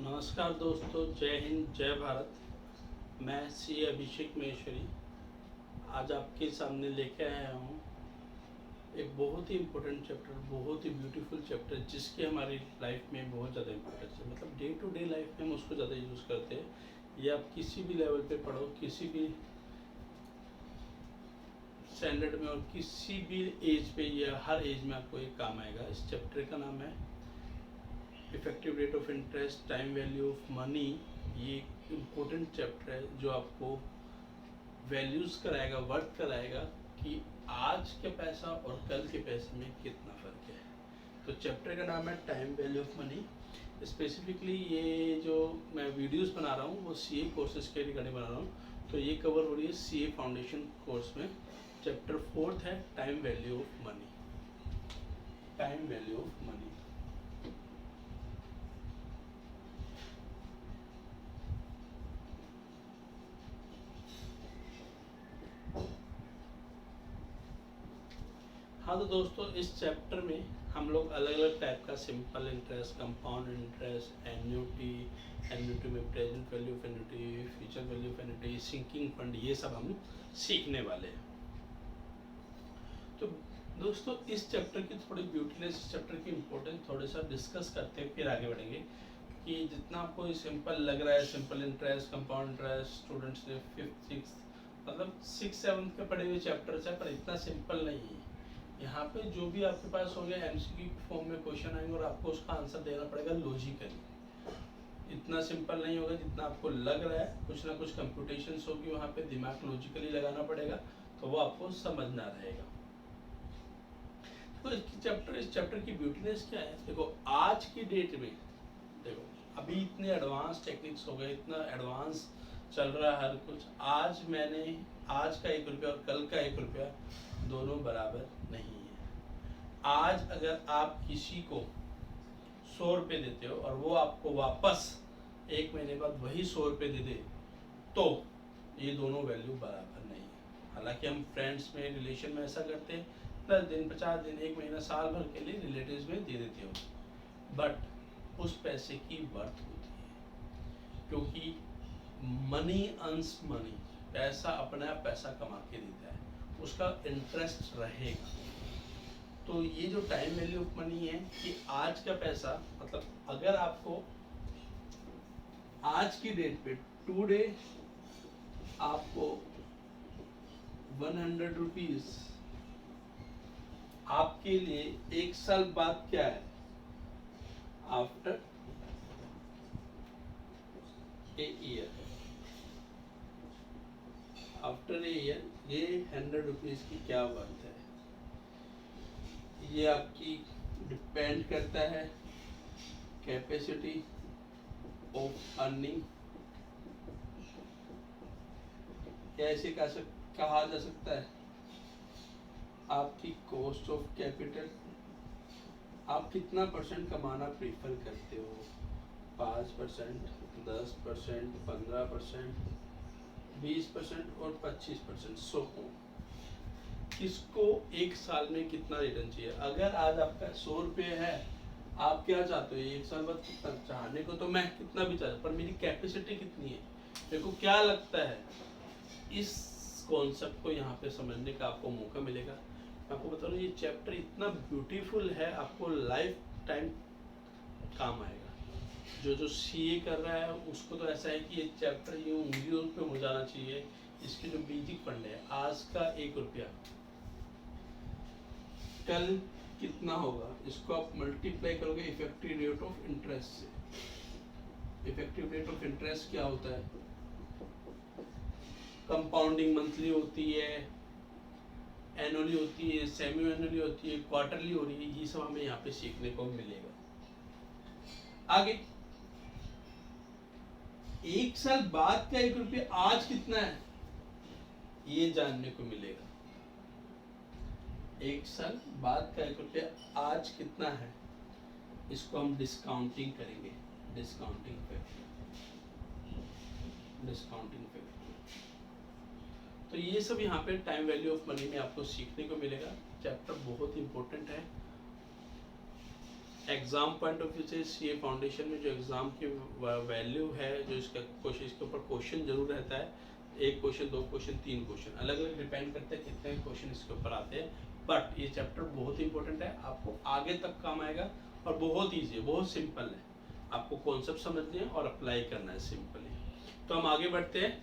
नमस्कार दोस्तों, जय हिंद, जय भारत। मैं सी अभिषेक महेश्वरी आज आपके सामने लेके आया हूँ एक बहुत ही इम्पोर्टेंट चैप्टर, बहुत ही ब्यूटीफुल चैप्टर जिसकी हमारी लाइफ में बहुत ज़्यादा इम्पोर्टेंस है। मतलब डे टू डे लाइफ में हम उसको ज़्यादा यूज़ करते हैं। ये आप किसी भी लेवल पे पढ़ो, किसी भी स्टैंडर्ड में और किसी भी एज पे, या हर एज में आपको ये काम आएगा। इस चैप्टर का नाम है effective rate of interest, time value of money. ये एक इम्पोर्टेंट चैप्टर है जो आपको वैल्यूज़ कराएगा, वर्क कराएगा कि आज के पैसा और कल के पैसे में कितना फ़र्क है। तो चैप्टर का नाम है time value of money. Specifically ये जो मैं वीडियोस बना रहा हूँ वो सीए कोर्सेज के रिगार्डिंग बना रहा हूँ। तो ये कवर हो रही है सीए फाउंडेशन कोर्स में। चैप्टर 4 है time value of money. Time value of money. हाँ तो दोस्तों, इस चैप्टर में हम लोग अलग अलग टाइप का simple interest, compound interest, annuity, annuity में present value of annuity, future value of annuity, sinking fund, ये सब हम सीखने वाले हैं। तो दोस्तों, इस चैप्टर की थोड़ी ब्यूटीनेस, इस चैप्टर की इम्पोर्टेंस थोड़ा सा डिस्कस करते हैं, फिर आगे बढ़ेंगे। कि जितना आपको सिंपल लग रहा है, simple interest, compound interest, students ने 5th 6th मतलब 6th 7th के पढ़े हुए चैप्टर्स है, पर इतना सिंपल नहीं है। यहाँ पे जो भी आपके पास हो गया एमसीक्यू फॉर्म में क्वेश्चन आएंगे और आपको उसका आंसर देना पड़ेगा लॉजिकली। इतना सिंपल नहीं होगा जितना आपको लग रहा है। कुछ ना कुछ कंप्यूटेशंस होगी वहाँ पे, दिमाग लॉजिकली लगाना पड़ेगा, तो वो आपको समझना रहेगा। तो इस चैप्टर की ब्यूटीनेस क्या है? देखो, आज की डेट में देखो, अभी इतने एडवांस टेक्निक्स हो गए, इतना एडवांस चल रहा है हर कुछ। आज का 1 रुपया और कल का 1 रुपया दोनों बराबर नहीं है। आज अगर आप किसी को 100 रुपये देते हो और वो आपको वापस 1 महीने बाद वही 100 रुपये दे दे, तो ये दोनों वैल्यू बराबर नहीं है। हालांकि हम फ्रेंड्स में, रिलेशन में ऐसा करते हैं, 10 दिन, 50 दिन, 1 महीना, साल भर के लिए रिलेटिव्स में दे देते हो, बट उस पैसे की वर्थ होती है। क्योंकि मनी अर्न्स मनी, पैसा अपने आप पैसा कमा के देता है, उसका इंटरेस्ट रहेगा। तो ये जो टाइम वैल्यू ऑफ मनी है कि आज का पैसा, मतलब अगर आपको आज की डेट पे टुडे आपको 100 रुपीज आपके लिए 1 साल बाद क्या है? After a year, after a year ये 100 रुपीज की क्या वर्थ है? ये आपकी डिपेंड करता है कैपेसिटी ऑफ अर्निंग, या ऐसे कहा जा सकता है आपकी कॉस्ट ऑफ कैपिटल। आप कितना परसेंट कमाना प्रीफर करते हो? 5%, 10%, 15%, 20% और 25%। सो किसको 1 साल में कितना रिटर्न चाहिए? अगर आज आपका 100 रुपये है, आप क्या चाहते हो 1 साल बाद कितना? चाहने को तो मैं कितना भी चाहता, पर मेरी कैपेसिटी कितनी है? मेरे को क्या लगता है? इस कॉन्सेप्ट को यहाँ पे समझने का आपको मौका मिलेगा। मैं आपको बता रहा हूँ, ये चैप्टर इतना ब्यूटीफुल है, आपको लाइफ टाइम काम आएगा। जो सीए कर रहा है उसको तो ऐसा है कि ये चैप्टर ये उंगलियों पे हो जाना चाहिए। इसके जो बेसिक फंड है, आज का 1 रुपया कल कितना होगा, इसको आप मल्टीप्लाई करोगे इफेक्टिव रेट ऑफ इंटरेस्ट से। इफेक्टिव रेट ऑफ इंटरेस्ट क्या होता है? कंपाउंडिंग मंथली होती है, एनुअली होती है, सेमी एनुअली होती है, क्वार्टरली हो रही है। ये सब हमें यहाँ पे सीखने को मिलेगा। आगे 1 साल बाद का 1 रुपया आज कितना है, ये जानने को मिलेगा। 1 साल बाद का 1 रुपया आज कितना है, इसको हम डिस्काउंटिंग करेंगे। Discounting factor, discounting factor. तो ये सब यहाँ पे टाइम वैल्यू ऑफ मनी में आपको सीखने को मिलेगा। चैप्टर बहुत इंपॉर्टेंट है। एग्जाम पॉइंट ऑफ व्यू से सीए फाउंडेशन में जो एग्जाम की वैल्यू है, जो इसका क्वेश्चन, इसके ऊपर क्वेश्चन जरूर रहता है, 1 क्वेश्चन 2 क्वेश्चन 3 क्वेश्चन, अलग अलग डिपेंड करते हैं कितने क्वेश्चन इसके ऊपर आते हैं। बट ये चैप्टर बहुत इंपॉर्टेंट है, आपको आगे तक काम आएगा और बहुत ईजी है, बहुत सिंपल है। आपको कॉन्सेप्ट समझने हैं और अप्लाई करना है सिंपली। तो हम आगे बढ़ते हैं।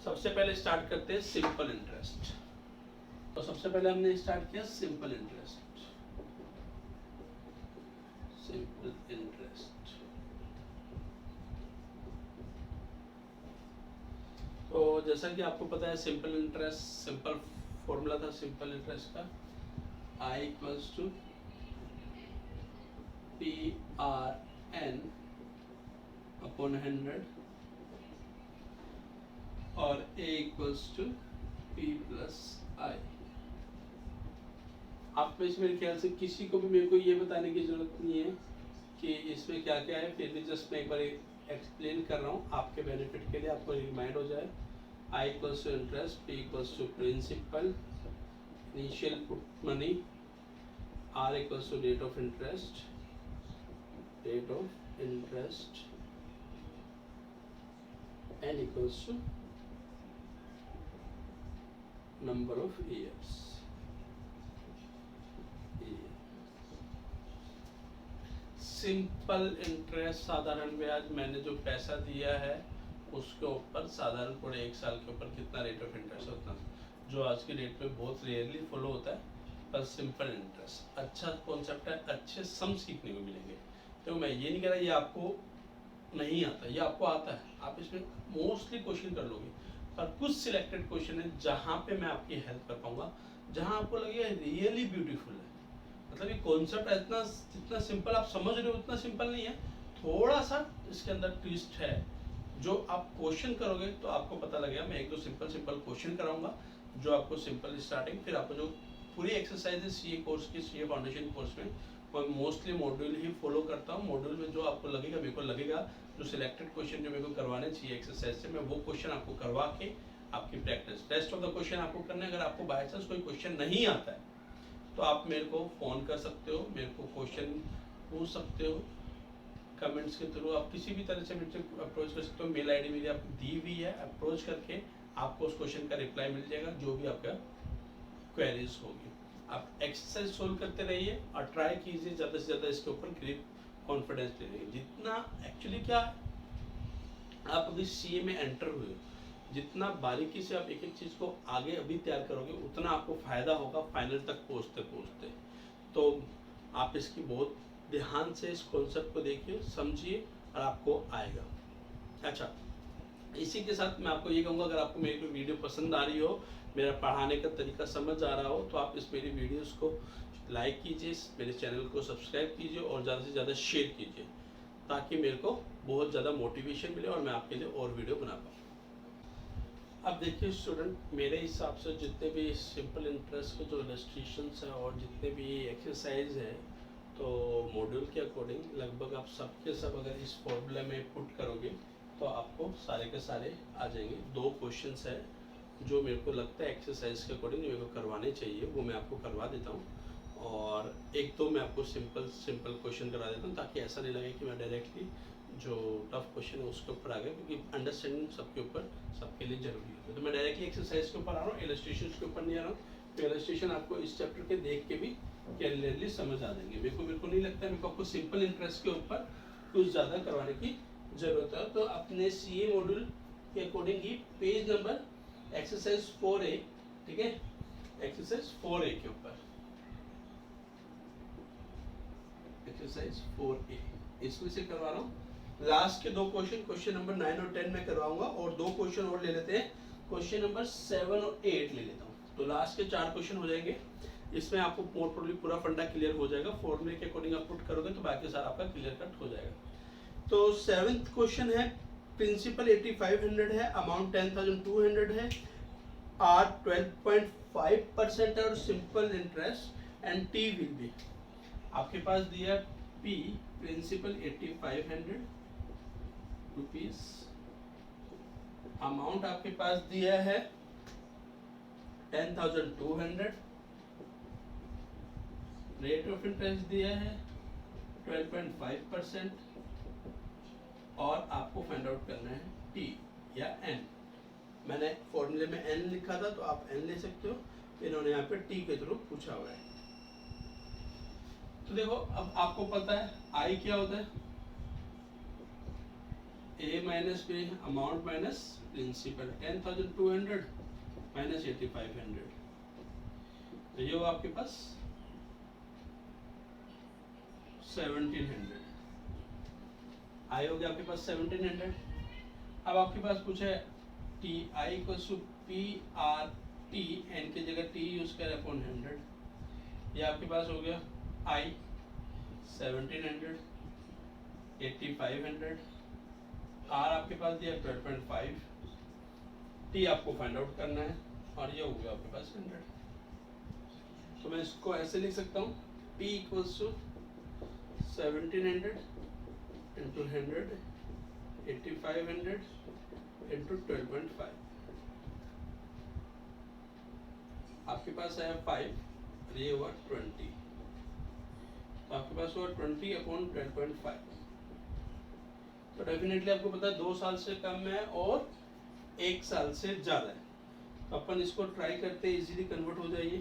सबसे पहले स्टार्ट करते हैं सिंपल इंटरेस्ट। तो सबसे पहले हमने स्टार्ट किया सिंपल इंटरेस्ट। सिंपल इंटरेस्ट, तो जैसा कि आपको पता है सिंपल इंटरेस्ट, सिंपल फॉर्मूला था सिंपल इंटरेस्ट का, I equals to PRN upon 100 और A equals to P plus I। आप में से मेरे ख्याल से किसी को भी मेरे को ये बताने की जरूरत नहीं है कि इसमें क्या क्या है, फिर भी जस्ट मैं एक बार एक्सप्लेन कर रहा हूँ आपके बेनिफिट के लिए, आपको रिमाइंड हो जाए। I equals to interest, P equals to principal, initial put money, R equals to rate of interest, N equals to number of years. Simple interest, साधारण ब्याज, मैंने जो पैसा दिया है उसके ऊपर साधारण पूरे 1 साल के ऊपर कितना रेट ऑफ इंटरेस्ट होता है, जो आज की डेट में बहुत रेयरली फॉलो होता है। पर सिंपल इंटरेस्ट अच्छा कॉन्सेप्ट है, अच्छे सम सीखने को मिलेंगे। तो मैं ये नहीं कह रहा ये आपको नहीं आता, ये आपको आता है, आप इसमें मोस्टली क्वेश्चन कर लोगे। पर कुछ सिलेक्टेड क्वेश्चन है जहाँ पे मैं आपकी हेल्प कर पाऊंगा, जहाँ आपको लगेगा रियली ब्यूटीफुल है। मतलब ये कॉन्सेप्ट इतना जितना सिंपल आप समझ रहे हो उतना सिंपल नहीं है, थोड़ा सा इसके अंदर ट्विस्ट है। जो आप क्वेश्चन करोगे तो आपको पता लगेगा। मैं 1-2 सिंपल क्वेश्चन कराऊंगा जो आपको सिंपल स्टार्टिंग, फिर आपको जो पूरी एक्सरसाइजेस सीए कोर्स की, सीए फाउंडेशन कोर्स में मैं मोस्टली मॉड्यूल ही फॉलो करता हूँ। मॉड्यूल में जो आपको लगेगा, मेरे को लगेगा जो सिलेक्टेड क्वेश्चन जो मेरे को करवाने चाहिए एक्सरसाइज से, मैं वो क्वेश्चन आपको करवा के आपकी practice, rest of the question आपको करना है। अगर आपको बाय चांस कोई क्वेश्चन नहीं आता है तो आप मेरे को फ़ोन कर सकते हो, मेरे को क्वेश्चन पूछ सकते हो कमेंट्स के थ्रू, आप किसी भी तरह से मुझसे अप्रोच कर सकते हो। मेल आईडी मेरी आपको दी हुई है, अप्रोच करके आपको उस क्वेश्चन का रिप्लाई मिल जाएगा जो भी आपका क्वेरीज होगी। आप एक्सरसाइज सोल्व करते रहिए और ट्राई कीजिए ज़्यादा से ज़्यादा इसके ऊपर ग्रिप कॉन्फिडेंस ले रही। जितना एक्चुअली क्या आप अभी सीए में एंटर हुए, जितना बारीकी से आप एक एक चीज़ को आगे अभी तैयार करोगे उतना आपको फ़ायदा होगा फाइनल तक पहुँचते पहुँचते। तो आप इसकी बहुत ध्यान से इस कॉन्सेप्ट को देखिए, समझिए और आपको आएगा। अच्छा, इसी के साथ मैं आपको ये कहूँगा, अगर आपको मेरी कोई वीडियो पसंद आ रही हो, मेरा पढ़ाने का तरीका समझ आ रहा हो, तो आप इस मेरी वीडियोस को लाइक कीजिए, मेरे चैनल को सब्सक्राइब कीजिए और ज़्यादा से ज़्यादा शेयर कीजिए, ताकि मेरे को बहुत ज़्यादा मोटिवेशन मिले और मैं आपके लिए और वीडियो बना पाऊँ। अब देखिए स्टूडेंट, मेरे हिसाब से जितने भी सिंपल इंटरेस्ट के जो इलस्ट्रेशंस हैं और जितने भी एक्सरसाइज हैं, तो मॉड्यूल के अकॉर्डिंग लगभग आप सब के सब अगर इस फॉर्मूला में पुट करोगे तो आपको सारे के सारे आ जाएंगे। 2 क्वेश्चंस है जो मेरे को लगता है एक्सरसाइज के अकॉर्डिंग मेरे को करवाने चाहिए, वो मैं आपको करवा देता हूँ। और 1-2 मैं आपको सिंपल क्वेश्चन करा देता हूँ, ताकि ऐसा नहीं लगे कि मैं डायरेक्टली जो टफ क्वेश्चन है उसके ऊपर आ गया, क्योंकि अंडरस्टैंडिंग सबके ऊपर सबके लिए जरूरी है। तो मैं डायरेक्टली एक्सरसाइज के ऊपर आ रहा हूँ, इलस्ट्रेशन के ऊपर नहीं आ रहा हूँ। तो इलस्ट्रेशन आपको इस चैप्टर के देख के भी क्लियरली समझ आ जाएंगे। मेरे को नहीं लगता है मेरे को आपको सिंपल इंटरेस्ट के ऊपर कुछ ज़्यादा करवाने की जरूरत है। तो अपने सीए मॉड्यूल के अकॉर्डिंग ही पेज नंबर एक्सरसाइज 4A, ठीक है, एक्सरसाइज 4A के ऊपर, एक्सरसाइज 4A इसमें से करवा रहा हूँ। लास्ट के 2 क्वेश्चन नंबर 9 और 10 में करवाऊंगा, और 2 क्वेश्चन और ले लेते हैं, क्वेश्चन नंबर 7 और 8 ले लेता हूँ। तो लास्ट के 4 क्वेश्चन हो जाएंगे। इसमें आपको मोर प्रोबेबली पूरा फंडा क्लियर हो जाएगा। फॉर्मूले के अकॉर्डिंग आप पुट करोगे तो बाकी सारा आपका क्लियर कट हो जाएगा। तो 7th क्वेश्चन है, प्रिंसिपल 8500 है, अमाउंट 10,200 है, R 12.5% और simple interest and T will be. आपके पास दिया P प्रिंसिपल 8500 रुपीज, अमाउंट आपके पास दिया है 10,200, रेट ऑफ इंटरेस्ट दिया है 12.5% और आपको फाइंड आउट करना है टी या एन। मैंने फॉर्मूले में एन लिखा था तो आप एन ले सकते हो, इन्होंने यहाँ पे टी के थ्रू पूछा हुआ है। तो देखो अब आपको पता है आई क्या होता है, A minus B amount minus principal, 10,200 minus 8,500, तो ये हो आपके पास 1700। आई हो गया आपके पास 1700। अब आपके पास पूछा है टी आई को पी आर टी, एन की जगह टी यूज करें अपॉन 100, ये आपके पास हो गया आई 1700, 8500, आर आपके पास दिया 12.5, टी आपको फाइंड आउट करना है और ये हो गया आपके पास 100। तो मैं इसको ऐसे लिख सकता हूँ P equals to 1700 into 100 8500 into 12.5, आपके पास आया 5 और ये हुआ 20, तो आपके पास हुआ 20 अपॉन 12.5। तो डेफिनेटली आपको पता है 2 साल से कम है और 1 साल से ज्यादा है, तो अपन इसको ट्राई करते इजीली कन्वर्ट हो जाइए।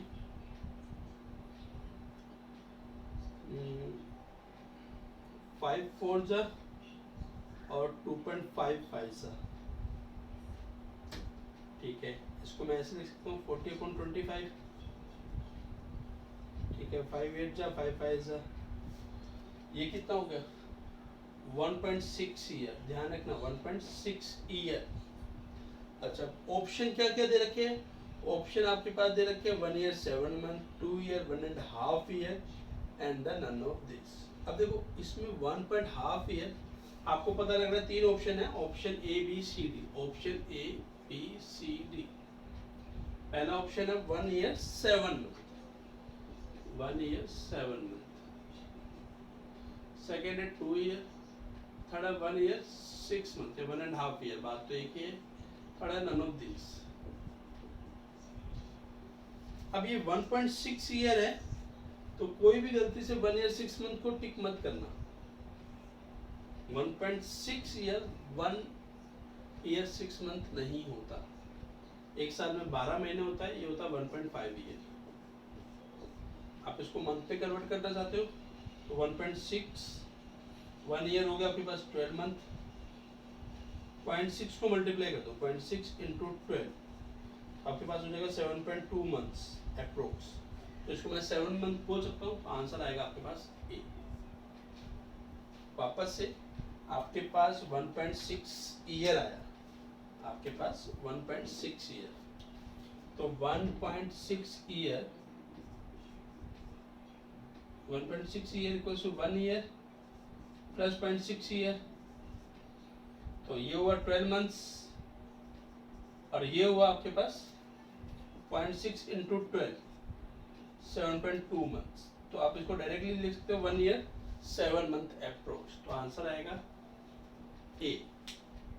5 4 जा और 2.55 सा, ठीक है, इसको मैं ऐसे लिख सकता हूँ 40/25, ठीक है, 5 8 जा 5 5 जा, ये कितना हो गया 1.6 ईयर, ध्यान रखना 1.6 ईयर। अच्छा ऑप्शन क्या क्या दे रखे हैं, ऑप्शन आपके पास दे रखे हैं 1 year 7 month, 2 year 1.5 year and the none of this. अब देखो इसमें 1.5 ईयर आपको पता लग रहा है, 3 ऑप्शन है, option A B C D, option A B C D. पहला ऑप्शन है 1 year 7 month, 1 year 7 month, second है 2 ईयर, थर्ड है 1 ईयर 6 मंथ, 1.5 ईयर, बात तो एक ही है, थर्ड है नन ऑफ दिस। अब ये 1.6 ईयर है तो कोई भी गलती से 1 ईयर 6 मंथ को टिक मत करना, 1.6 ईयर 1 ईयर 6 मंथ नहीं होता, एक साल में 12 महीने होता है, ये होता है 1.5 ईयर। आप इसको मंथ पे कन्वर्ट करना चाहते हो तो 1.6 1 ईयर हो गया आपके पास 12 मंथ, 0.6 को मल्टीप्लाई कर दो, 0.6 इंटू 12 आपके पास हो जाएगा 7.2 मंथ्स अप्रोक्स, तो इसको मैं 7 मंथ बोल सकता हूँ, तो आंसर आएगा आपके पास ए। वापस से आपके पास 1.6 ईयर आया, आपके पास 1.6 ईयर, तो 1.6 year 1.6 year equals to 1 year plus 0.6 year, तो ये हुआ 12 मंथ्स और ये हुआ आपके पास 0.6 इंटू 12 7.2 मंथ्स, तो आप इसको डायरेक्टली लिख सकते हो 1 ईयर 7 मंथ अप्रोक्स, तो आंसर आएगा ए।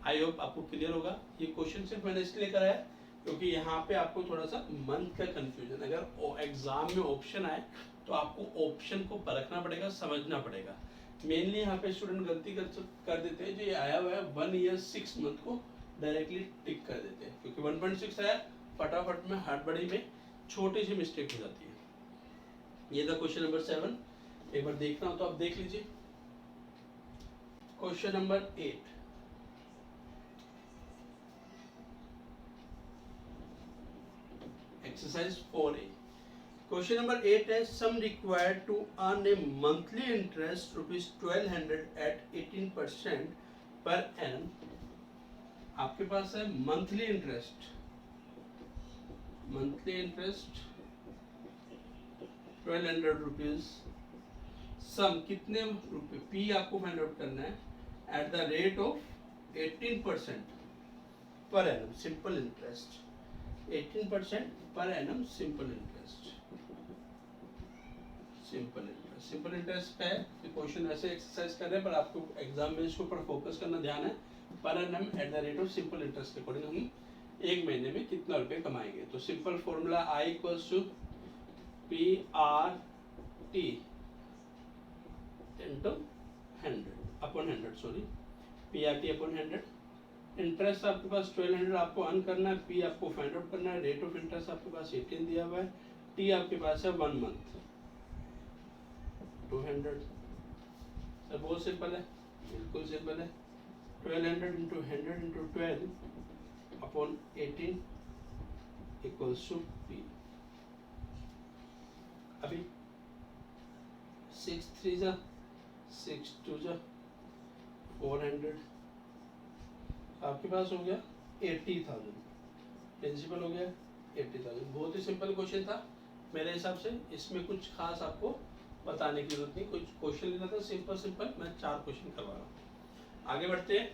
आई होप आपको क्लियर होगा। ये क्वेश्चन सिर्फ मैंने इसलिए कराया क्योंकि यहाँ पे आपको थोड़ा सा मंथ का कंफ्यूजन, अगर एग्जाम में ऑप्शन आए तो आपको ऑप्शन को परखना पड़ेगा, समझना पड़ेगा। मेनली यहाँ पे स्टूडेंट गलती कर देते हैं, जो ये आया हुआ है 1 ईयर 6 मंथ को डायरेक्टली टिक कर देते हैं, क्योंकि 1.6 आया फटाफट में हड़बड़ी में छोटी सी मिस्टेक हो जाती है। ये था क्वेश्चन नंबर 7, एक बार देखना हो तो आप देख लीजिए। Question number 8, exercise 4A। Question number 8 है, sum required to earn a monthly interest ₹1200 at 18% per annum. आपके पास है monthly interest, monthly interest 1200 rupees, sum कितने रुपए, पी आपको फाइंड आउट करना है, eight the rate of 18% per annum simple interest, 18% per annum simple interest. Simple interest का है, क्वेश्चन ऐसे एक्सरसाइज कर रहे हैं पर आपको एग्जाम में इसके ऊपर फोकस करना ध्यान है। Per annum at the rate of simple interest के अकॉर्डिंग हम एक महीने में कितना रुपए कमाएंगे। तो simple formula I equals to P R T into 100 upon 100 sorry, PRT upon 100। Interest आपके पास 1200 आपको अर्न करना है, P आपको फाइंड आउट करना है, रेट ऑफ इंटरेस्ट आपके पास 18 दिया हुआ है, T आपके पास है 1 मंथ 200। सर बहुत सिंपल है, बिल्कुल सिंपल है। 1200 into 100 into 12 upon 18 equals to P। अभी 6 3 जा 6 2 जा 400, आपके पास हो गया 80,000, प्रिंसिपल हो गया 80,000। बहुत ही सिंपल क्वेश्चन था मेरे हिसाब से, इसमें कुछ खास आपको बताने की जरूरत नहीं, कुछ क्वेश्चन लेना था सिंपल सिंपल, मैं 4 क्वेश्चन करवा रहा हूँ। आगे बढ़ते हैं,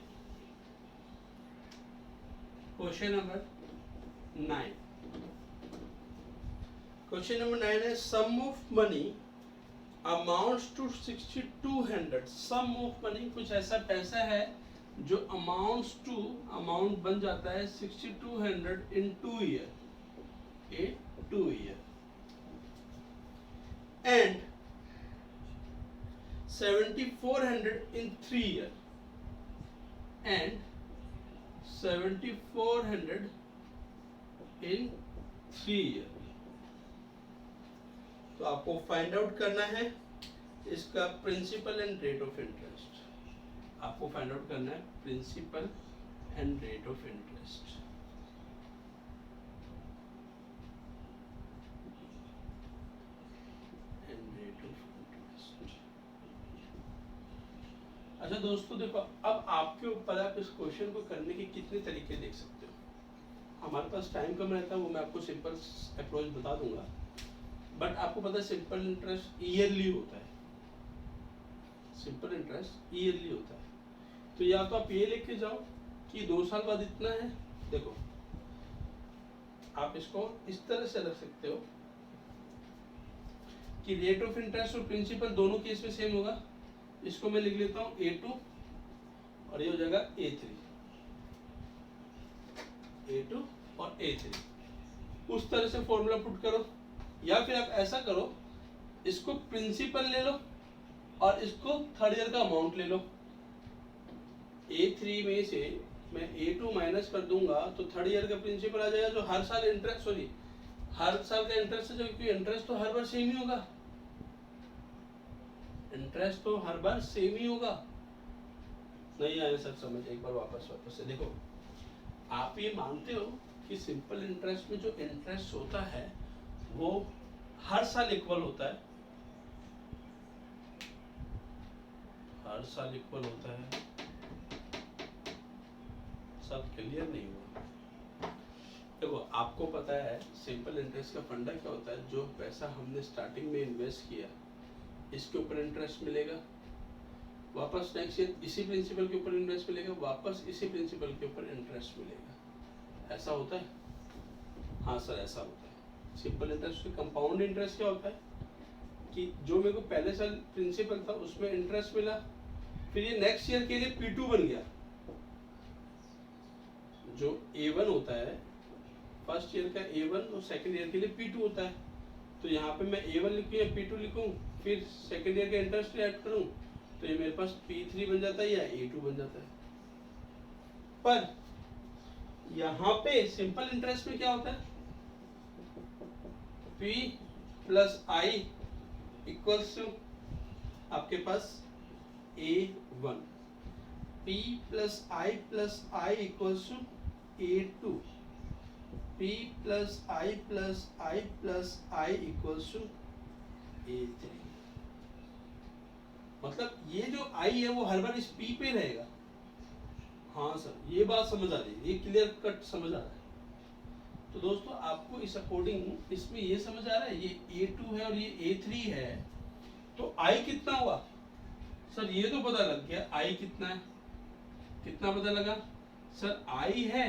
क्वेश्चन नंबर 9। क्वेश्चन नंबर 9 है sum of money amounts to 6200। Sum of money, कुछ ऐसा पैसा है जो अमाउंट्स टू, अमाउंट बन जाता है 6200 in 2 year, a 2 year, and 7400 in 3 year, and 7400 in 3 year. तो आपको फाइंड आउट करना है इसका principal and rate of interest. आपको फाइंड आउट करना है principal and rate of interest. अच्छा दोस्तों देखो, अब आपके ऊपर आप इस क्वेश्चन को करने के कितने तरीके देख सकते हो। हमारे पास टाइम कम रहता है, वो मैं आपको सिंपल अप्रोच बता दूंगा, बट आपको पता है सिंपल इंटरेस्ट ईयरली होता है, सिंपल इंटरेस्ट ईयरली होता है। तो या तो आप ये लेके जाओ कि 2 साल बाद इतना है, देखो आप इसको इस तरह से रख सकते हो कि रेट ऑफ इंटरेस्ट और प्रिंसिपल दोनों केस में सेम होगा। इसको मैं लिख लेता हूँ A2 और ये हो जाएगा A3, A2 और A3। उस तरह से फॉर्मूला पुट करो, या फिर आप ऐसा करो, इसको प्रिंसिपल ले लो और इसको 3rd ईयर का अमाउंट ले लो। A3 में से मैं A2 माइनस कर दूंगा तो 3rd ईयर का प्रिंसिपल आ जाएगा, जो हर साल इंटरेस्ट, सॉरी हर साल का इंटरेस्ट है, जो क्योंकि इंटरेस्ट तो हर बार सेम ही होगा, इंटरेस्ट तो हर बार सेम ही होगा। नहीं आया सर समझ, एक बार वापस से देखो। आप ये मानते हो कि सिंपल इंटरेस्ट में जो इंटरेस्ट होता है वो हर साल इक्वल होता है, हर साल इक्वल होता है। सब क्लियर नहीं हुआ? देखो आपको पता है सिंपल इंटरेस्ट का फंडा क्या होता है, जो पैसा हमने स्टार्टिंग में इन्वेस्ट किया इसके ऊपर इंटरेस्ट मिलेगा, वापस नेक्स्ट ईयर इसी प्रिंसिपल के ऊपर इंटरेस्ट मिलेगा, वापस इसी प्रिंसिपल के ऊपर इंटरेस्ट मिलेगा। ऐसा होता है? हाँ सर ऐसा होता है। सिंपल इंटरेस्ट कंपाउंड इंटरेस्ट क्या होता है कि जो मेरे को पहले साल प्रिंसिपल था उसमें इंटरेस्ट मिला, फिर ये नेक्स्ट ईयर के लिए P2 बन गया। जो A1 होता है फर्स्ट ईयर का A1 और सेकंड ईयर के लिए P2 होता है। तो यहाँ पे मैं A1 लिखूँ या P2 लिखूँ, फिर सेकंड ईयर का इंटरेस्ट ऐड करूँ तो ये मेरे पास P3 बन जाता है या A2 बन जाता है। पर यहाँ पे सिंपल इंटरेस्ट में क्या होता है, P plus I equals to आपके पास A1, P plus I equals to A2, P plus I equals to A3। मतलब ये जो I है वो हर बार इस P पे रहेगा। हाँ सर ये बात समझ आ रही है, ये क्लियर कट समझ आ रहा है। तो दोस्तों आपको इस अकॉर्डिंग इसमें ये समझ आ रहा है, ये A2 है और ये A3 है, तो I कितना हुआ सर, ये तो पता लग गया I कितना है, कितना पता लगा सर, I है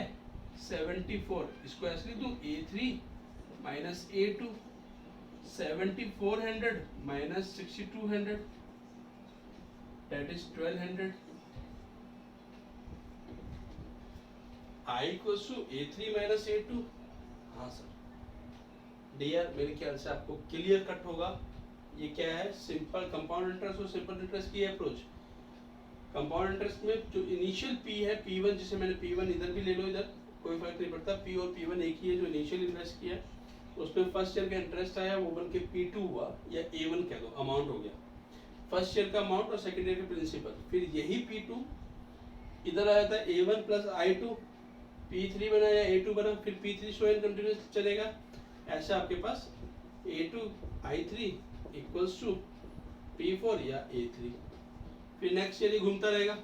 74, इसको ऐसे लिख दूं A3 minus A2, 7400 minus 6200 that is 1200। I equals to A3 minus A2। हाँ सर डियर, मेरे ख्याल से आपको क्लियर कट होगा ये क्या है, सिंपल कंपाउंड इंटरेस्ट और सिंपल इंटरेस्ट की अप्रोच। कंपाउंड इंटरेस्ट में जो इनिशियल पी है, P1, जिसे मैंने P1 इधर भी ले लो, इधर कोई फर्क नहीं पड़ता, P और P1 एक ही है, जो इनिशियल इन्वेस्ट किया उसमें फर्स्ट ईयर का इंटरेस्ट आया, वो बन के P2 हुआ, या A1 कह दो, अमाउंट हो गया फर्स्ट ईयर का अमाउंट और सेकेंड ईयर का प्रिंसिपल। फिर यही P2 इधर आया था A1 प्लस I2, P3 बना या A2 बना, फिर P3 सो एंड कंटिन्यूस चलेगा, ऐसा आपके पास A2 I3 equals to P4 या A3। फिर नेक्स्ट ईयर ये घूमता रहेगा।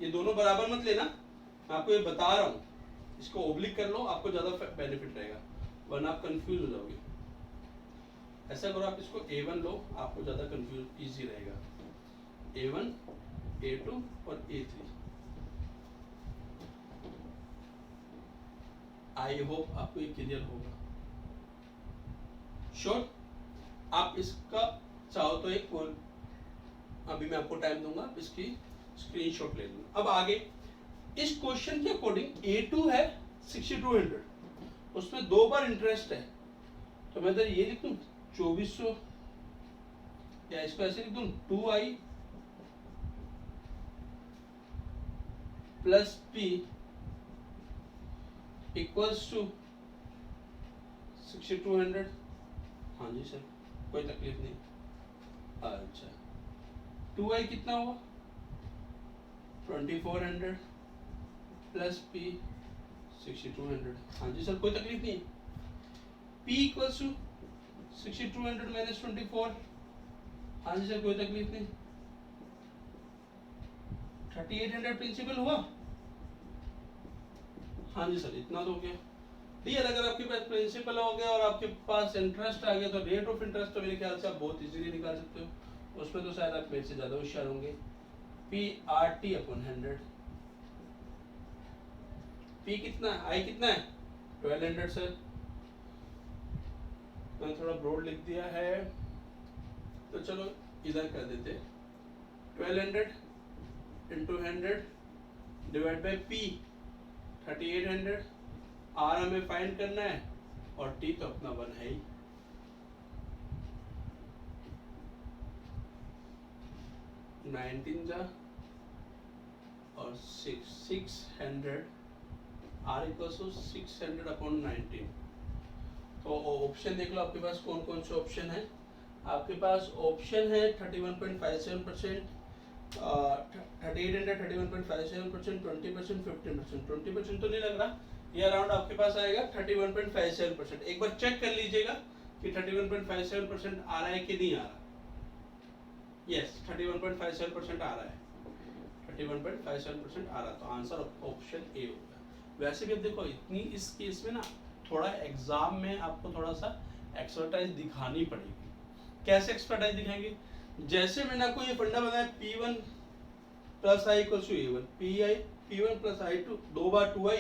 ये दोनों बराबर मत लेना, मैं आपको ये बता रहा हूँ, इसको ओब्लिक कर लो, आपको ज़्यादा बेनिफिट रहेगा, वरना आप कंफ्यूज हो जाओगे। ऐसा करो, आप इसको A1 लो, आपको ज़्यादा कंफ्यूज इजी रहेगा। A1, A2 और A3। आई होप आपको ये क्लियर होगा। श्योर? आप इसका चाहो तो एक और, अभी मैं आपको टाइम दूंगा, इसकी स्क्रीनशॉट ले लूंगा। अब आगे इस क्वेश्चन के अकॉर्डिंग A2 है 6200, उसमें 2 बार इंटरेस्ट है, तो मैं इधर ये लिख दूं 2400, या इसको ऐसे लिख दूं 2i plus P equals to 6200। हाँ जी सर, कोई तकलीफ नहीं। अच्छा, 2i कितना हुआ 2400 प्लस P 6200। हाँ जी सर, कोई तकलीफ नहीं। P equals to 6200 minus 24। हाँ जी सर, कोई तकलीफ नहीं। 3800 प्रिंसिपल हुआ। हाँ जी सर, इतना तो हो गया। ठीक है, अगर आपके पास प्रिंसिपल हो गया और आपके पास इंटरेस्ट आ गया, तो रेट ऑफ इंटरेस्ट तो मेरे ख्याल से आप बहुत इजीली निकाल सकते हो, उसमें तो शायद आप मेरे से ज़्यादा होशियार होंगे। PRT upon 100। P कितना है, I कितना है 1200 सर, मैंने थोड़ा ब्रॉड लिख दिया है, तो चलो इधर कर देते, 1200 into 100 divide by P 3800। R हमें फाइंड करना है और T तो अपना 1 है ही। जा और 600 R इक्वल्स टू 600 अपॉन 19। तो ऑप्शन देख लो आपके पास कौन कौन से ऑप्शन है। आपके पास ऑप्शन है 31.57%, 3800, 31.57%, 20%, 15%। 20% तो नहीं लग रहा, ये अराउंड आपके पास आएगा 31.57%। एक बार चेक कर लीजिएगा कि 31.57% आ रहा है कि नहीं आ रहा। यस, 31.57% आ रहा है, 31.57% आ रहा, तो आंसर ऑप्शन ए होगा। वैसे भी देखो, इतनी इस केस में ना थोड़ा एग्जाम में आपको थोड़ा सा एक्सपर्टाइज दिखानी पड़ेगी। कैसे एक्सपर्टाइज दिखाएंगे, जैसे मैंने आपको ये फंडा बताया P1 plus I equals to A1, P1 plus I2 2 बार 2i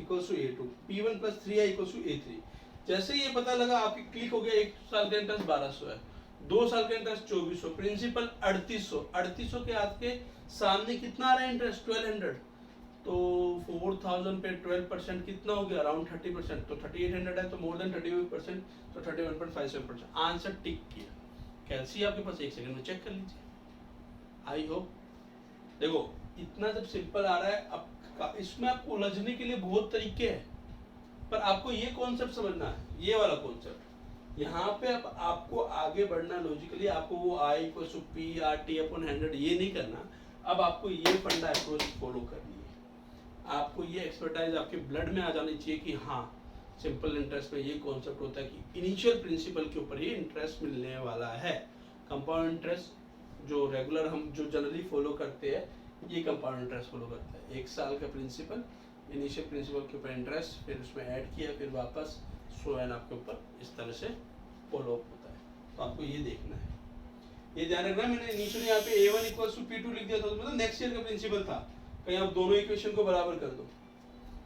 equals to A2, P1 plus 3i equals to A3। जैसे ये पता लगा, आपकी क्लिक हो गया, 1 साल का इंटरेस्ट 1200 है, 2 साल का इंटरेस्ट 2400, प्रिंसिपल 3800 के आपके सामने कितना आ रहा है इंटरेस्ट 1200, तो 4000 पे 12% कितना हो गया, अराउंड 30%, तो 3800 है, तो मोर देन 38%, तो 31.57%। आंसर टिक किया। कैलसी आपके पास, 1 सेकंड में चेक कर लीजिए। आई होप, देखो इतना जब सिंपल आ रहा है, अब इसमें आपको उलझने के लिए बहुत तरीके हैं, पर आपको ये कॉन्सेप्ट समझना है, ये वाला कॉन्सेप्ट। यहाँ पे अब आपको आगे बढ़ना लॉजिकली, आपको वो I equal to PRT upon 100 ये नहीं करना। अब आपको ये फंडा अप्रोच फॉलो करनी है, आपको ये एक्सपर्टाइज आपके ब्लड में आ जानी चाहिए कि हाँ, सिंपल इंटरेस्ट में ये कॉन्सेप्ट होता है कि इनिशियल प्रिंसिपल के ऊपर ही इंटरेस्ट मिलने वाला है। कंपाउंड इंटरेस्ट जो रेगुलर हम जो जनरली फॉलो करते हैं, ये कंपाउंड इंटरेस्ट फॉलो करता है। 1 साल का प्रिंसिपल, इनिशियल प्रिंसिपल के ऊपर इंटरेस्ट, फिर उसमें ऐड किया, फिर वापस सो एन आपके ऊपर इस तरह से फॉलो अप होता है। तो आपको ये देखना है, ये ध्यान रखना। मैंने इनिशियली यहाँ पे A1 इक्वल्स टू P2 लिख दिया था, तो मतलब नेक्स्ट ईयर का प्रिंसिपल था, कहीं आप दोनों इक्वेशन को बराबर कर दो।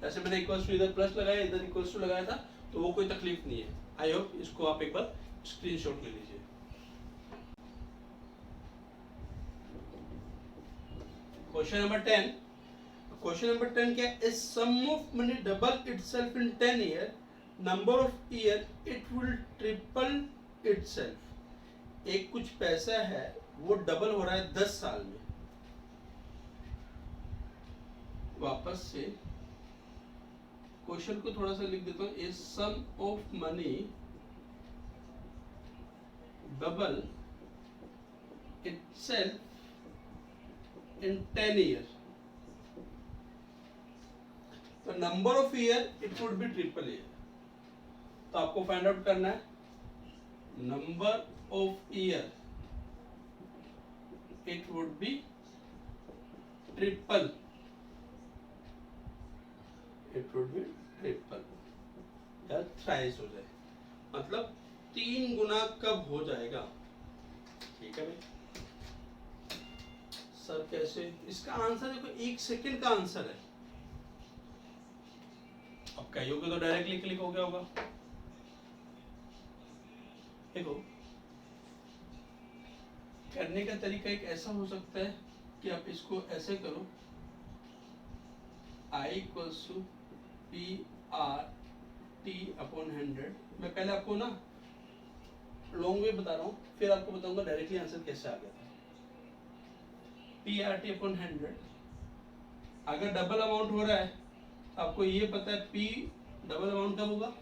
जैसे मैंने इक्वल्स टू इधर प्लस लगाया, इधर इक्वल्स टू लगाया था, तो वो कोई तकलीफ नहीं है। आई होप इसको आप एक बार स्क्रीनशॉट ले लीजिए। Question number 10। क्वेश्चन नंबर 10 क्या है, sum of money double itself in 10 year, number of year it will triple itself एक कुछ पैसा है वो डबल हो रहा है 10 साल में। वापस से क्वेश्चन को थोड़ा सा लिख देता हूं, a sum of money double itself in 10 years. तो number of year it would be triple year. तो आपको फाइंड आउट करना है number of year it would be triple, it would be triple या थ्राइस हो जाए, मतलब 3 गुना कब हो जाएगा। ठीक है भाई सर कैसे, इसका आंसर देखो 1 सेकंड का आंसर है। अब कहियोगे तो डायरेक्टली क्लिक हो गया होगा। देखो करने का तरीका एक ऐसा हो सकता है कि आप इसको ऐसे करो, I इक्वल्स टू PR/T/100। मैं पहले आपको ना लॉन्ग वे बता रहा हूँ, फिर आपको बताऊंगा डायरेक्टली आंसर कैसे आ गया था। PR/T/100 अगर डबल अमाउंट हो रहा है, आपको ये पता है P डबल अमाउंट कब होगा,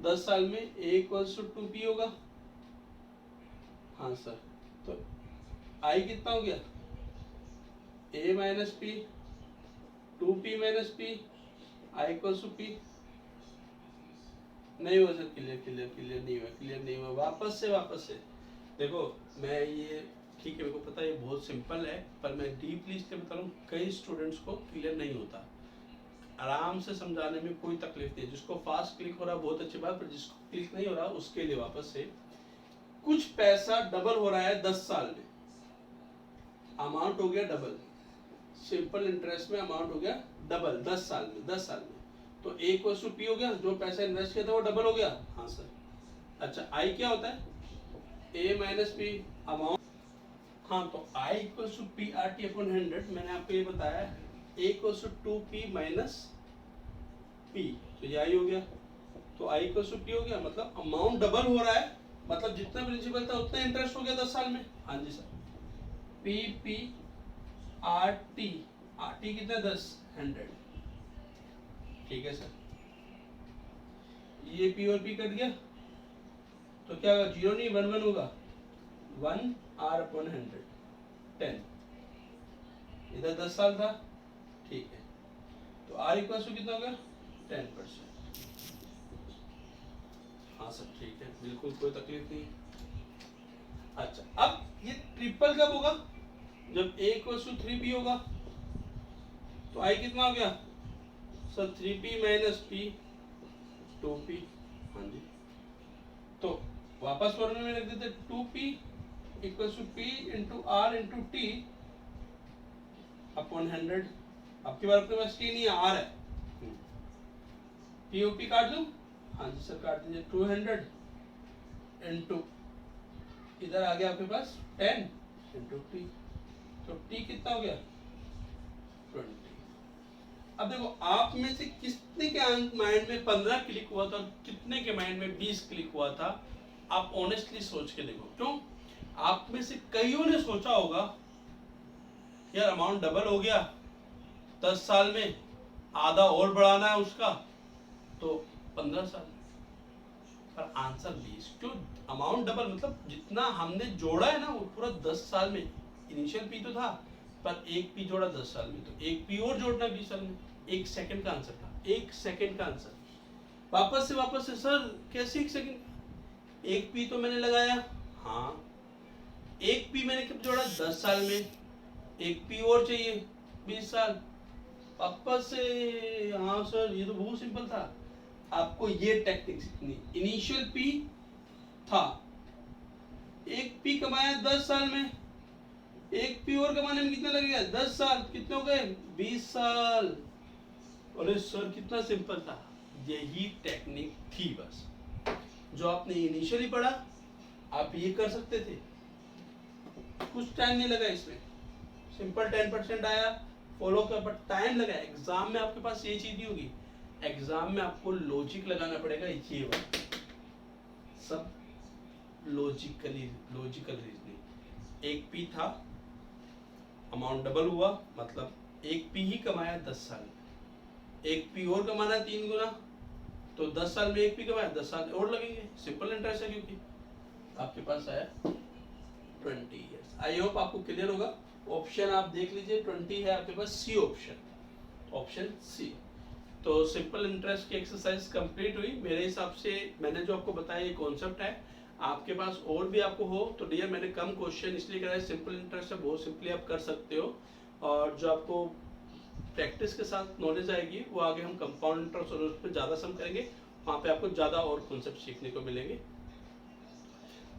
10 साल में A इक्वल्स टू 2P होगा। हाँ सर, तो I कितना हो गया, A minus P, 2P minus P, I equals to P। नहीं हुआ सर, क्लियर नहीं हुआ। वापस से देखो, मैं ये ठीक है, मेरे को पता है ये बहुत सिंपल है, पर मैं डीपली इसलिए बता रहा हूँ, कई स्टूडेंट्स को क्लियर नहीं होता। आराम से समझाने में कोई तकलीफ नहीं, जिसको फास्ट क्लिक हो रहा है बहुत अच्छी बात, पर जिसको क्लिक नहीं हो रहा उसके लिए वापस से, कुछ पैसा डबल हो रहा है 10 साल में, अमाउंट हो गया डबल, सिंपल इंटरेस्ट में अमाउंट हो गया डबल 10 साल में। तो A इक्वल्स टू P हो गया, जो पैसा इन्वेस्ट किया था वो डबल हो गया। हाँ सर। अच्छा I क्या होता है, A माइनस P अमाउंट। हाँ तो I इक्वल्स टू PR/T/100 मैंने आपको ये बताया, A equals to 2P minus P, तो ये I हो गया। तो I इक्वल्स टू P हो गया, मतलब अमाउंट डबल हो रहा है, मतलब जितना प्रिंसिपल था उतना इंटरेस्ट हो गया 10 साल में। हाँ जी सर, PP/T, T कितना 10 100। ठीक है सर, ये P और P कट गया तो क्या होगा, 0 नहीं 1 1 होगा, 1R/100 10, इधर 10 साल था। ठीक है, तो R इक्वल टू कितना होगा 10%। हाँ सर ठीक है, बिल्कुल कोई तकलीफ नहीं। अच्छा अब ये ट्रिपल कब होगा, जब A इक्वल टू 3P होगा। तो I कितना हो गया sir, 3P minus P 2P। हाँ जी, तो वापस फॉर्मूले में रख देते 2P equals to P into R into T upon 100। आपके बार आपके पास T नहीं है, R है। POP काट दूं, हाँ जी सर काट दीजिए, 200 इंटू इधर आ गया आपके पास 10 इंटू T, तो T कितना हो गया 20। अब देखो आप में से कितने के माइंड में 15 क्लिक हुआ था और कितने के माइंड में 20 क्लिक हुआ था, आप ऑनेस्टली सोच के देखो। क्यों, आप में से कईयों ने सोचा होगा यार अमाउंट डबल हो गया 10 साल में, आधा और बढ़ाना है उसका, तो 15 साल, पर आंसर 20। क्यों, अमाउंट डबल मतलब जितना हमने जोड़ा है ना वो पूरा 10 साल में। इनिशियल P तो था, पर एक P जोड़ा 10 साल में, तो एक P और जोड़ना 20 साल में। 1 सेकंड का आंसर था, 1 सेकंड का आंसर। वापस से सर कैसे 1 सेकंड, एक P तो मैंने लगाया, हाँ एक P मैंने कब जोड़ा 10 साल में, एक P और चाहिए 20 साल। वापस से, हाँ सर ये तो बहुत सिंपल था, आपको ये टेक्निक सीखनी। इनिशियल P था, एक P कमाया 10 साल में, एक P और कमाने में कितना लगेगा 10 साल, कितने हो गए 20 साल। अरे सर कितना सिंपल था, यही टेक्निक थी बस, जो आपने इनिशियली पढ़ा आप ये कर सकते थे, कुछ टाइम नहीं लगा इसमें, सिंपल 10% आया, फॉलो कर, बट टाइम लगा। एग्जाम में आपके पास ये चीज नहीं होगी, एग्जाम में आपको लॉजिक लगाना पड़ेगा, ये सब लॉजिकल रीजनिंग। एक पी था, अमाउंट डबल हुआ, मतलब एक पी ही कमाया 10 साल, एक पी और कमाना 3 गुना, तो 10 साल में एक पी कमाया, 10 साल और लगेंगे। सिंपल इंटरेस्ट है, क्योंकि आपके पास आया 20 ईयर्स। आई होप आपको क्लियर होगा। ऑप्शन आप देख लीजिए, 20 है आपके पास, सी ऑप्शन सी। तो सिंपल इंटरेस्ट की एक्सरसाइज कंप्लीट हुई। मेरे हिसाब से मैंने जो आपको बताया ये कॉन्सेप्ट है, आपके पास और भी आपको हो तो डियर, मैंने कम क्वेश्चन इसलिए कराया, सिंपल इंटरेस्ट है, बहुत सिंपली आप कर सकते हो। और जो आपको प्रैक्टिस के साथ नॉलेज आएगी वो आगे हम कंपाउंड इंटरेस्ट और उस पर ज़्यादा सम करेंगे, वहाँ पे आपको ज़्यादा और कॉन्सेप्ट सीखने को मिलेंगे।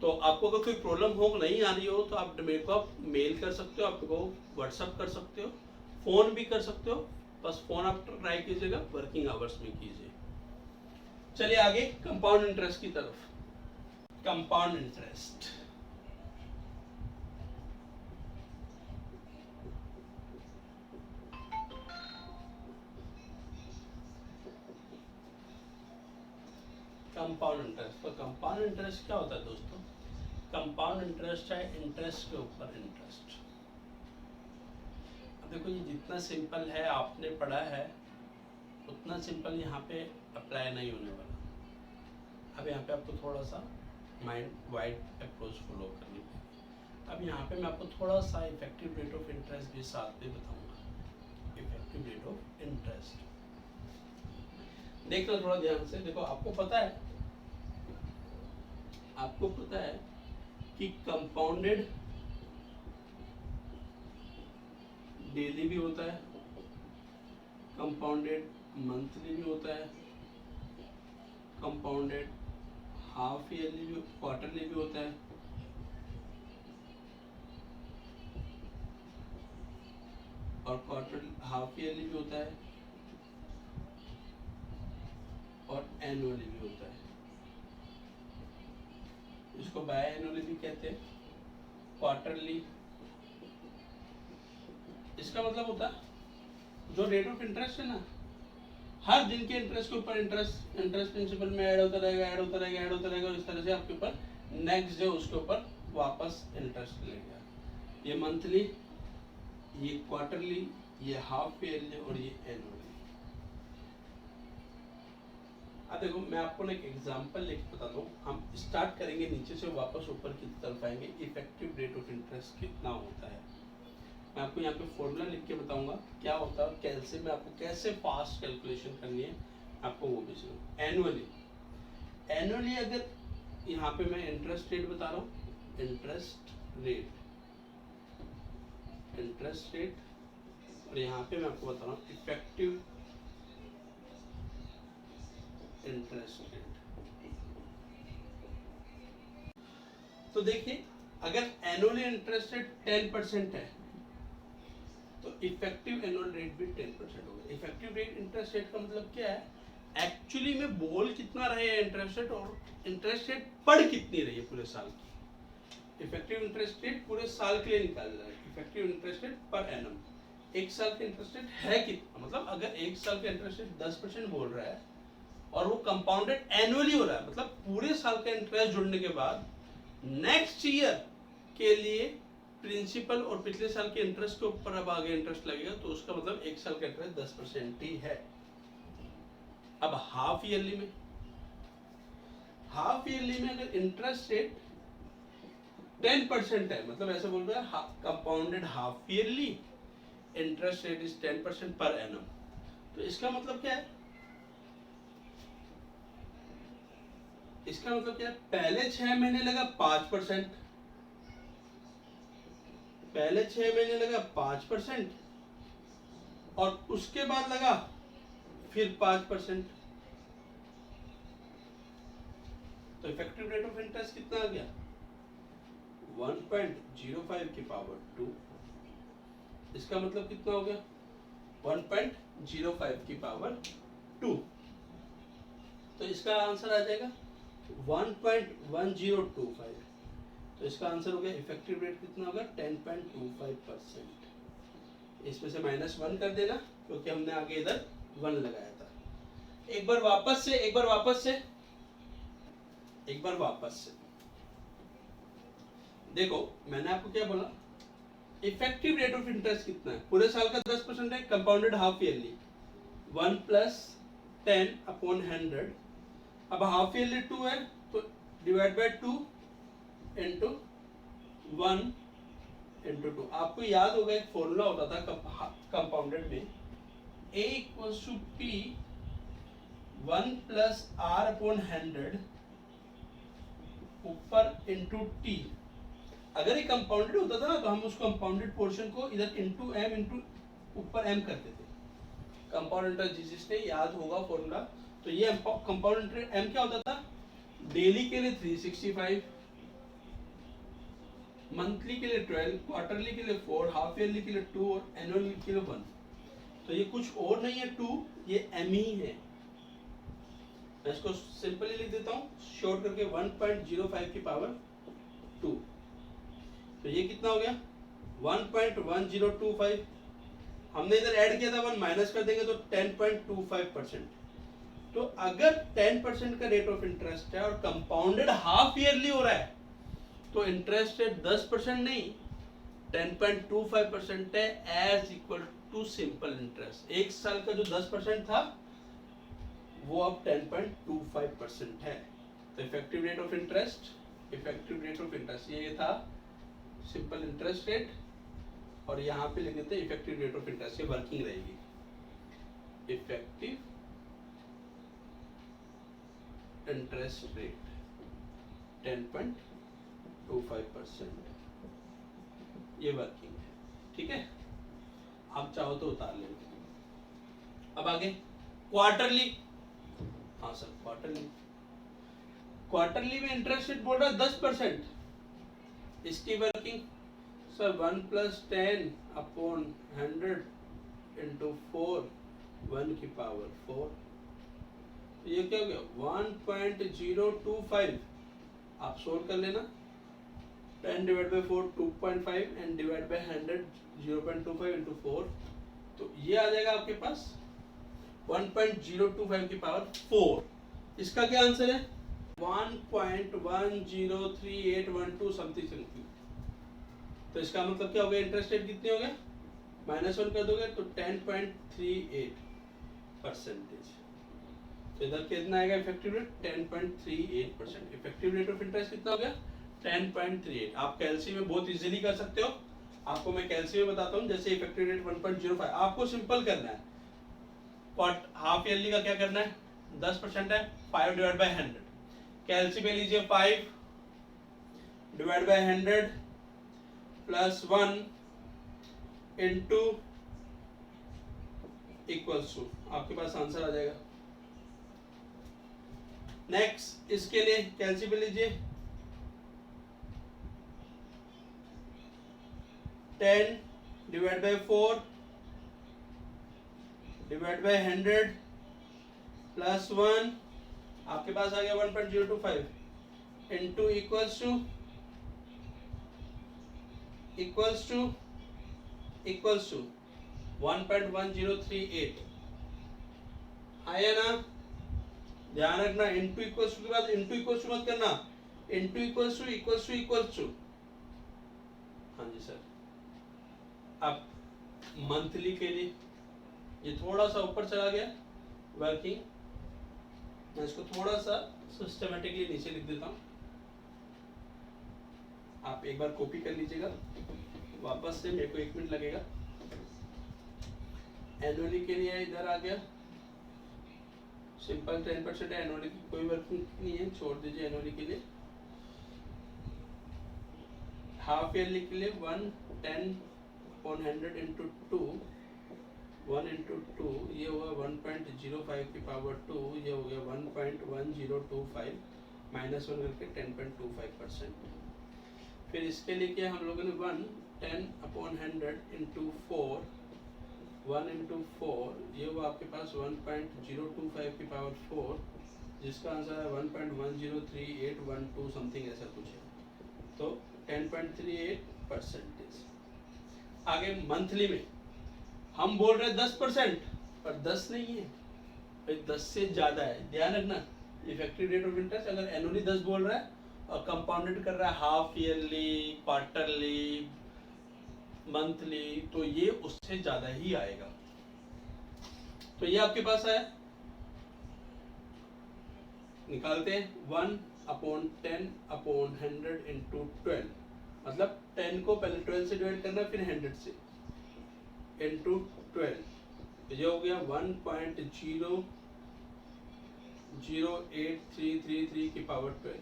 तो आपको अगर कोई प्रॉब्लम हो, नहीं आ रही हो, तो आप मेरे को आप मेल कर सकते हो, आपको व्हाट्सअप कर सकते हो, फ़ोन भी कर सकते हो। बस फ़ोन आप ट्राई कीजिएगा, वर्किंग आवर्स में कीजिए। चलिए आगे कंपाउंड इंटरेस्ट की तरफ। Compound interest, compound interest. तो कंपाउंड इंटरेस्ट क्या होता है दोस्तों? कंपाउंड इंटरेस्ट है इंटरेस्ट के ऊपर इंटरेस्ट। अब देखो, ये जितना सिंपल है आपने पढ़ा है, उतना सिंपल यहाँ पे अप्लाई नहीं होने वाला। अब यहाँ पे आपको थोड़ा सा माइंड वाइड अप्रोच फॉलो करनी पड़ेगी। अब यहाँ पे मैं आपको थोड़ा सा इफेक्टिव रेट ऑफ इंटरेस्ट भी साथ में बताऊंगा। इफेक्टिव रेट ऑफ इंटरेस्ट देख लो थोड़ा ध्यान से। देखो, आपको पता है कि कंपाउंडेड डेली भी होता है, कंपाउंडेड मंथली भी होता है, कंपाउंडेड हाफ ईयरली भी, क्वार्टरली भी होता है, और क्वार्टर हाफ ईयरली भी होता है, और एनुअली भी होता है। इसको बाय एनुअली भी कहते हैं, क्वार्टरली। इसका मतलब होता है जो रेट ऑफ इंटरेस्ट है ना, हर दिन के इंटरेस्ट के ऊपर इंटरेस्ट प्रिंसिपल में ऐड होता रहेगा, और इस तरह से आपके ऊपर नेक्स्ट डे उसके ऊपर वापस इंटरेस्ट लगेगा। ये मंथली, ये क्वार्टरली, ये हाफ ईयरली, और ये एनुअली। अब देखो, मैं आपको ना एक एग्जांपल लेके बताता हूँ। हम स्टार्ट करेंगे नीचे से वापस ऊपर की तरफ आएंगे। इफेक्टिव रेट ऑफ इंटरेस्ट कितना होता है, मैं आपको यहाँ पे फॉर्मूला लिख के बताऊंगा क्या होता है, कैसे मैं आपको कैसे फास्ट कैलकुलेशन करनी है आपको वो भी सुनो। एनुअली अगर यहाँ पे मैं इंटरेस्ट रेट बता रहा हूँ, इंटरेस्ट रेट, और यहाँ पे मैं आपको बता रहा हूँ इफेक्टिव इंटरेस्ट रेट। तो देखिए, अगर एनुअली इंटरेस्ट रेट 10% है तो इफेक्टिव एनुअल रेट भी 10% होगा। इफेक्टिव रेट इंटरेस्ट रेट का मतलब क्या है, एक्चुअली में बोल कितना रहे है इंटरेस्ट रेट, और इंटरेस्ट रेट पढ़ कितनी रही है पूरे साल की। इफेक्टिव इंटरेस्ट रेट पूरे साल के लिए निकाल रहा है, effective interest rate per annum. एक साल का इंटरेस्ट रेट है कितना, मतलब अगर एक साल का इंटरेस्ट रेट 10% बोल रहा है और वो कंपाउंडेड एनुअली हो रहा है, मतलब पूरे साल का इंटरेस्ट जुड़ने के बाद नेक्स्ट ईयर के लिए प्रिंसिपल और पिछले साल के इंटरेस्ट के ऊपर अब आगे इंटरेस्ट लगेगा, तो उसका मतलब एक साल का इंटरेस्ट 10% ही है। अब हाफ ईयरली में अगर इंटरेस्ट रेट 10% है, मतलब ऐसे बोल रहे हैं compounded half yearly interest rate is 10% per annum, तो इसका मतलब क्या है, पहले 6 महीने लगा 5%, पहले 6 महीने लगा 5%, और उसके बाद लगा फिर 5%। तो इफेक्टिव रेट ऑफ इंटरेस्ट कितना आ गया, 1.05 की पावर 2। इसका मतलब कितना हो गया, 1.05 की पावर 2। तो इसका आंसर आ जाएगा 1.1025। तो इसका आंसर हो गया इफेक्टिव रेट कितना होगा, 10.25%। इसमें से -1 कर देना, क्योंकि हमने आगे इधर 1 लगाया था। एक बार वापस से देखो मैंने आपको क्या बोला, इफेक्टिव रेट ऑफ इंटरेस्ट कितना है, पूरे साल का 10% है, कंपाउंडेड हाफ ईयरली 1 + 10 अपॉन 100। अब हाफ ईयरली 2 है तो डिवाइड बाय 2 इंटू 1 इंटू 2। आपको याद होगा एक फॉर्मूला होता था कंपाउंडेड में, A = P 1 + R अपॉन 100 ऊपर इंटू टी। अगर ये कंपाउंडेड होता था ना तो हम उस कंपाउंडेड पोर्शन को इधर इंटू एम इंटू ऊपर एम करते थे। कंपाउंड इंटरेस्ट जिसने याद होगा फॉर्मूला, तो ये कंपाउंड इंटरेस्ट एम क्या होता था, डेली के लिए 365, मंथली के लिए 12, क्वार्टरली के लिए 4, हाफ ईयरली के लिए 2 और एनुअल के लिए 1। तो ये कुछ और नहीं है 2, ये एम ही है। मैं इसको सिंपली लिख देता हूँ शॉर्ट करके 1.05 की पावर 2। तो ये कितना हो गया 1.1025। हमने इधर ऐड किया था 1, माइनस कर देंगे तो 10.25%। तो अगर 10% का रेट ऑफ इंटरेस्ट है और कंपाउंडेड हाफ ईयरली हो रहा है तो इंटरेस्ट रेट 10% नहीं 10.25% है, as equal to simple interest. एक साल का जो 10% था वो अब 10.25% है। तो इफेक्टिव रेट ऑफ इंटरेस्ट ये था सिंपल इंटरेस्ट रेट, और यहाँ पे लिख देते हैं इफेक्टिव रेट ऑफ इंटरेस्ट, ये वर्किंग रहेगी। इफेक्टिव इंटरेस्ट रेट 10.25%, ये वर्किंग है। ठीक है, आप चाहो तो उतार लेंगे। अब आगे क्वार्टरली। हाँ सर, क्वार्टरली में इंटरेस्ट रेट बोल रहा है 10%, इसकी वर्किंग सर 1 + 10 अपॉन 100 इंटू 4 1 की पावर 4। ये क्या हो गया 1.025। आप सोल्व कर लेना, 10 divide by 4 2.5 and divide by 100 0.25 into 4। तो ये आ जाएगा आपके पास 1.025 की पावर 4। इसका क्या आंसर है 1.103812 समथिंग। तो इसका मतलब क्या हो गया, इंटरेस्ट रेट कितनी हो गया, -1 कर दोगे तो 10.38%। तो इधर कितना आएगा effective rate 10.38%। Effective rate of interest कितना हो गया 10.38। आप कैलसी में बहुत इजीली कर सकते हो। आपको मैं कैलसी में बताता हूँ। जैसे इफेक्टिव रेट 1.05, आपको सिंपल करना है। हाफ ईयरली का क्या करना है, 10% है, 5 डिवाइड बाय 100। कैलसी पे लीजिए 5 divide by 100 plus 1 into equals to, आपके पास आंसर आ जाएगा। नेक्स्ट इसके लिए कैलसी पे लीजिए 10 divide by 4 divide by 100 plus 1, आपके पास आ गया 1.025 इंटू इक्वल्स टू 1.1038 आया ना। ध्यान रखना, इंटू इक्वल्स टू के बाद इंटू इक्वल्स टू मत करना, इंटू इक्वल्स टू। हाँ जी सर। अब मंथली के लिए ये थोड़ा सा ऊपर चला गया वर्किंग, मैं इसको थोड़ा सा सिस्टमेटिकली नीचे लिख देता हूँ। आप एक बार कॉपी कर लीजिएगा वापस से, मेरे को 1 मिनट लगेगा। एनुअली के लिए इधर आ गया, सिंपल 10% है, एनुअली की कोई वर्किंग नहीं है, छोड़ दीजिए एनुअली के लिए। हाफ ईयरली के लिए 110/100 इंटू 2 1 इंटू 2, ये होगा 1.05 की पावर 2, ये हो गया 1.1025 -1 करके 10.25%। फिर इसके लिए क्या हम लोगों ने 110/100 इंटू 4 1 इंटू 4, ये हुआ आपके पास 1.025 की पावर 4, जिसका आंसर है 1.103812 समथिंग ऐसा कुछ है। तो 10.38%। आगे मंथली में हम बोल रहे हैं 10%, पर 10 नहीं है भाई, 10 से ज्यादा है। ध्यान रखना, इफेक्टिव रेट ऑफ इंटरेस्ट अगर एनुअली 10 बोल रहा है कंपाउंडेड कर रहा है हाफ ईयरली, क्वार्टरली, मंथली, तो ये उससे ज्यादा ही आएगा। तो ये आपके पास है, निकालते हैं 1/10/100 इंटू 12, मतलब 10 को पहले 12 से डिवाइड करना फिर 100 से इंटू 12, ये हो गया 1.008333 की पावर 12,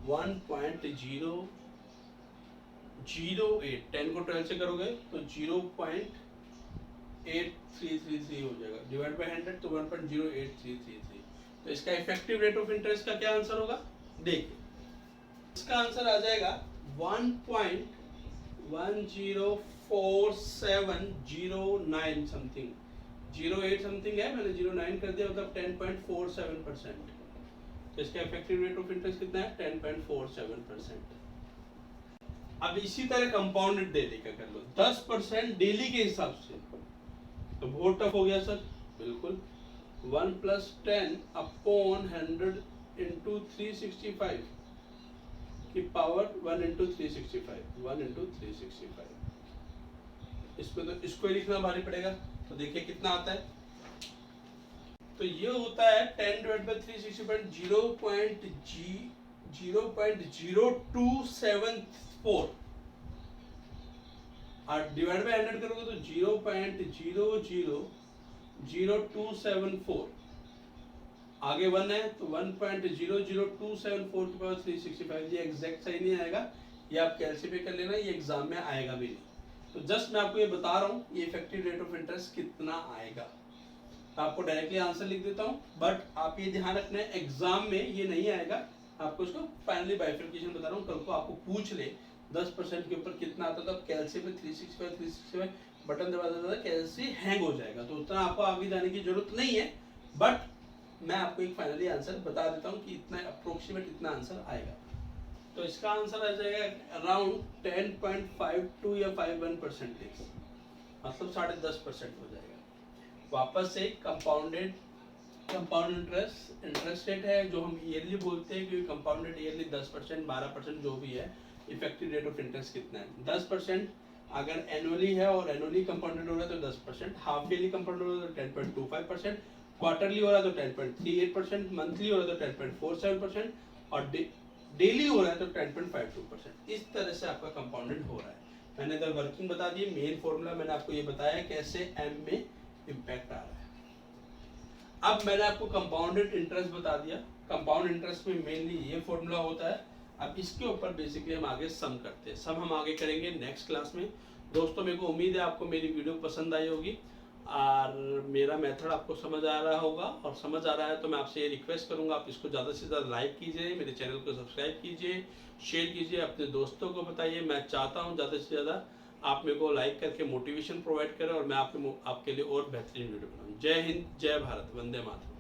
1.008, 10 को 12 से करोगे तो 0.8333 हो जाएगा, डिवाइड बाय 100 तो 1.08333। तो इसका इफेक्टिव रेट ऑफ इंटरेस्ट का क्या आंसर होगा, देखिए इसका आंसर आ जाएगा 1.104709 समथिंग, 08 समथिंग है, मैंने 09 कर दिया, मतलब 10.47%। तो इसका इफेक्टिव रेट ऑफ इंटरेस्ट कितना है, 10.47%। अब इसी तरह कंपाउंडेड डेली का कर लो, 10% डेली के हिसाब से, तो बहुत टफ हो गया सर, बिल्कुल 1 + 10/100 इंटू 365 की पावर 1 इंटू 365, 1 इंटू 365, इसको लिखना भारी पड़ेगा। तो देखिए कितना आता है, तो ये होता है 10 डिवाइड बाय 365, 0.0274, और डिवाइड बाय 100 करोगे तो 0.000274, आगे 1 है तो 1.00274 की पावर 365, ये एग्जैक्ट सही नहीं आएगा, ये आप कैलकुलेट कर लेना, ये एग्जाम में आएगा भी नहीं। तो जस्ट मैं आपको ये बता रहा हूँ ये इफेक्टिव रेट ऑफ इंटरेस्ट कितना आएगा, तो आपको डायरेक्टली आंसर लिख देता हूँ, बट आप ये ध्यान रखना है एग्जाम में ये नहीं आएगा, आपको इसको फाइनली बाइफिकेशन बता रहा हूँ, कल को आपको पूछ ले 10% के ऊपर कितना आता, तो कैलसी में 365 बटन दबा देता, कैलसी हैंग हो जाएगा, तो उतना आपको आगे जाने की जरूरत नहीं है, बट मैं आपको एक फाइनली आंसर बता देता हूँ कि इतना अप्रोक्सीमेट इतना आंसर आएगा। तो इसका आंसर आ जाएगा अराउंड 10.52 या 51%, मतलब 10.5% हो जाएगा। वापस से कंपाउंड इंटरेस्ट रेट है जो हम ईयरली बोलते हैं, क्योंकि कंपाउंडेड ईयरली 10%, 12% जो भी है, इफेक्टिव रेट ऑफ इंटरेस्ट कितना है 10%, अगर एनुअली है और एनुअली कंपाउंडेड हो रहा है तो 10%, हाफ ईयरली कंपाउंडेड हो रहा है तो 10.25%, क्वार्टरली हो रहा है तो 10.38%, मंथली हो रहा है तो 10.47%, और डेली हो रहा है तो 10.52%। इस तरह से आपका कंपाउंडेड हो रहा है। मैंने इधर वर्किंग बता दी, मेन फॉर्मूला मैंने आपको ये बताया कैसे एम में इम्पैक्ट आ रहा है। अब मैंने आपको कंपाउंडेड इंटरेस्ट बता दिया, कंपाउंड इंटरेस्ट में मेनली ये फॉर्मूला होता है। अब इसके ऊपर बेसिकली हम आगे सम करते हैं, सम हम आगे करेंगे नेक्स्ट क्लास में। दोस्तों मेरे को उम्मीद है आपको मेरी वीडियो पसंद आई होगी और मेरा मेथड आपको समझ आ रहा होगा, और समझ आ रहा है तो मैं आपसे ये रिक्वेस्ट करूंगा आप इसको ज़्यादा से ज़्यादा लाइक कीजिए, मेरे चैनल को सब्सक्राइब कीजिए, शेयर कीजिए, अपने दोस्तों को बताइए। मैं चाहता हूँ ज़्यादा से ज़्यादा आप मेरे को लाइक करके मोटिवेशन प्रोवाइड करें और मैं आपके लिए और बेहतरीन वीडियो बनाऊँ। जय हिंद, जय भारत, वंदे मातरम।